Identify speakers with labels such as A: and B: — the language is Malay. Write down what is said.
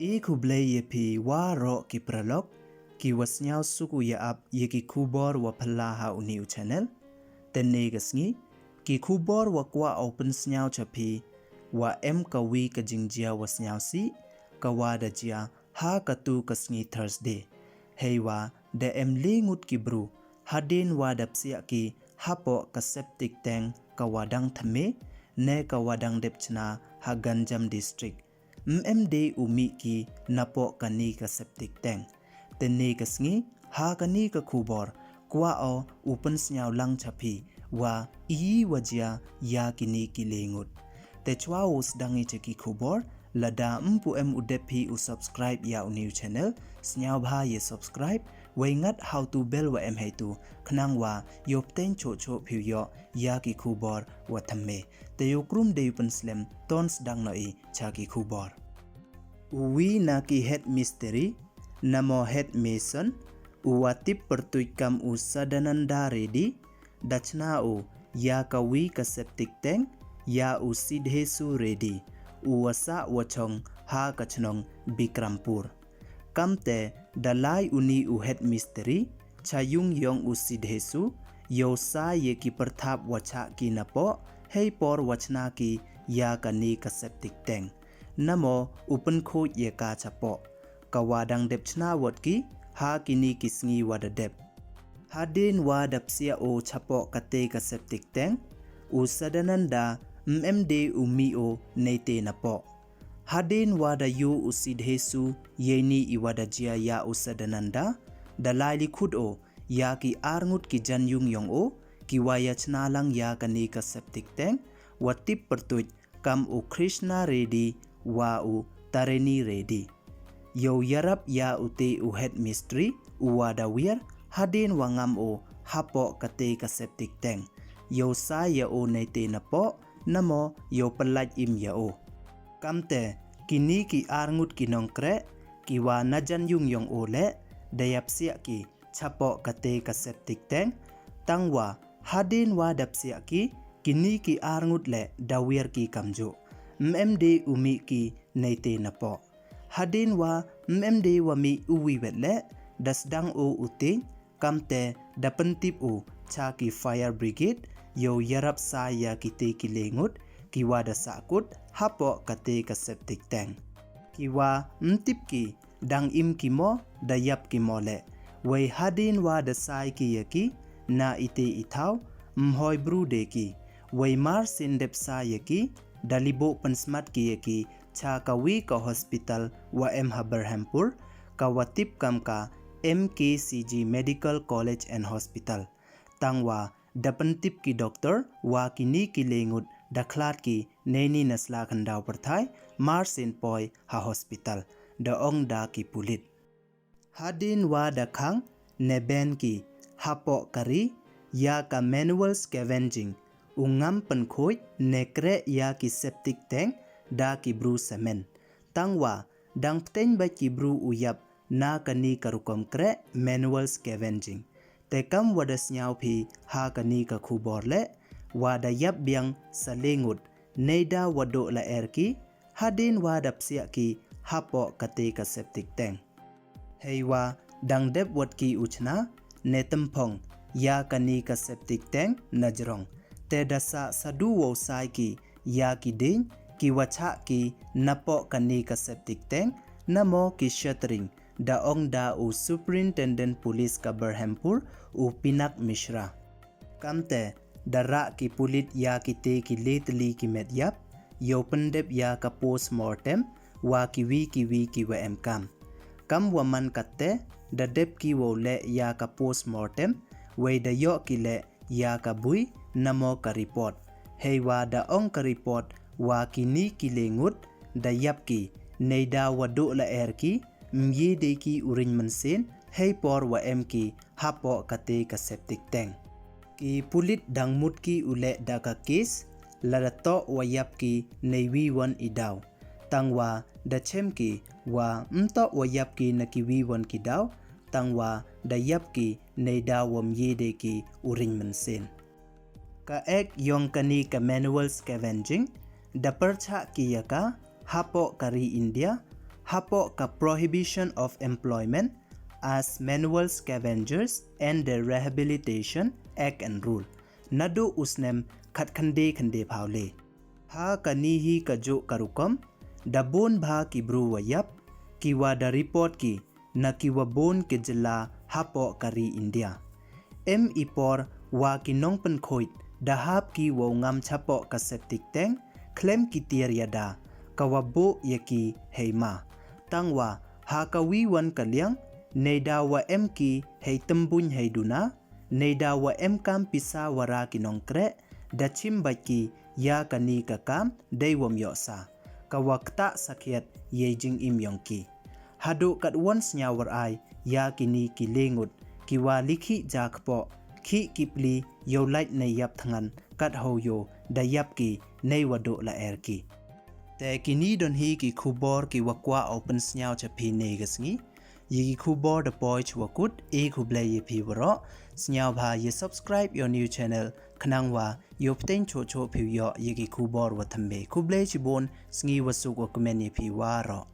A: kublay yepi wa ro ki pralok ki wasnyaw suku ya ap ye ki kubor wa palaha uniu channel tenne gasngi ki kubor wa kwa open snyaw chapi wa kawi ka jingjia wasnyaw si kawada jia ha katu kasngi Thursday heiwa de lingut ki bru Hadien wa dapsia ki hapoh ka Septic Tank kawadang thame ne kawadang depchna ha Ganjam district umi ki napo kani ka Septic Tank tenne kasngi ha kani ka kubor kwa o open snyaw lang chapi wa wajia ya kini kilengut te chwa us dangi cheki kubor lada udepi subscribe ya new channel snyaw bha ye subscribe waingat how to bell wa haitu khnang wa yopten cho phiyo ya ki kubor wa thamme te yokrum de slem tons dang noi cha ki kubor uwi na ki head mystery namo head mason uwatip pertuikam usadananda ready dachna u ya kawi ka Septic Tank ya usidhesu ready uwasa wachong ha kachnong Bikrampur kamte dalai uni u head mystery chayung yong usidhesu yosa ye ki perthap wacha ki napo hei por wachna ki ya kani ka Septic Tank namo open kho ye ka chapo kawadang depchna wot ki ha kini kisngi wada dep Hadien wa dapsia o chapo kate ka Septic Tank usadananda umi o neite napo Hadien wa da yu usidhesu yeni iwada jia ya usadananda dalai likhud o ya ki arngut ki janyung yong o ki waya chnalang ya kani ka Septic Tank watip pertuj kam u Krishna ready wa u Tareni ready yo yarap ya ute u head mystery uwada wir Hadien wa ngam o hapoh kate ka Septic Tank yo sa ya o neite napo namo yo pelaj im ya o kamte kini ki arngut ki nongkre ki wa najan yung yong ole dayapsia ki chapo kate ka Septic Tank tangwa Hadien wa dapsia ki kini ki arngut le dawir ki kamjo umi ki neite napo Hadien wa wa mi uwi wetle dasdang o uting kamte dapentip u cha ki fire brigade yo yarap sa ya kite kilengut kiwa da sakut hapoh kate ka Septic Tank kiwa mtip ki dang im kimo dayap kimole wei Hadien wa da sai ki yaki na ite itaw mhoi brude ki wei mar sindep sa yaki dalibo pensmat ki yaki cha kawi ka hospital wa Haberhampur kawatip kam ka MKCG Medical College and Hospital tangwa dapentip ki doktor wa kini kilengut dakhlat ki neni nasla khandaw perthai marsin poi ha hospital da ong da ki pulit Hadien wa dakhang neben ki hapoh kari ya ka manual scavenging ungam penkhoi nekre ya ki Septic Tank da ki bru semen tangwa dang pten ba ki bru uyap na kani karukom kre manual scavenging tekam wadas nyaw phi ha kani ka khubor le wada yap biang salengut neida wado la erki Hadien wa dapsia ki hapoh kate ka Septic Tank heiwa dang dep wat ki uchna netampong ya kani ka Septic Tank najrong te dasa sadu wo sai ki ya ki din ki wacha ki napo kani ka Septic Tank namo ki shuttering da ong da u Superintendent Police ka Berhampur u Pinak Mishra kamte dara ki pulit ya kite ki letli ki medyap yo pendep ya ka postmortem wa kiwi ki wa kam waman katte da dep ki wo le ya ka postmortem we da yo ki le ya ka bui namo ka report heiwa da ong ka report wa kini kilengut da yap ki neida wado la erki mye de ki urin mansen hei por wa ki hapoh kate ka Septic Tank ki pulit dangmut ki ule da ka case ladato wa yap ki newi wan idaw tangwa da chem ki wa mto wa yap ki na ki wi wan ki daw tangwa da yap ki neida wa mye de ki urin mansen ka ek yong kani ka manual scavenging da percha ki yaka hapoh kari India hapoh ka prohibition of employment as manual scavengers and the Rehabilitation Act and Rule nado usnem khat khande phawle ha kanihi ka jo karukom da bon bha ki bru wayap ki wa da report ki na ki wa bon ke jila hapoh kari India em ipor wa ki nongpen khoit da hap ki wo ngam chapoh ka septic tank claim ki tier yada kawabo yaki heima tangwa ha kawi wan kalyang neida wa em ki hei tembun heiduna neida wa em kam pisa wara ki nongkre da chimbaki ya kani ka kam deiwom yosa kawakta sakhet yejing im yongki hado kat wons nyawar ai ya kini ki lengut ki wa likhi jakpo khi kipli yo light nei yap thangan kat hoyo da yap ki nei wado la erki te kini don hi ki khubor ki wakwa open snyao chapi negasngi yi khubor the boy chwakut e khuble yi phi waro snyao bha ye subscribe your new channel khnangwa yo pten cho phi yo yi khubor wa thambe khuble chibon sngi wasu ko comment yi phi waro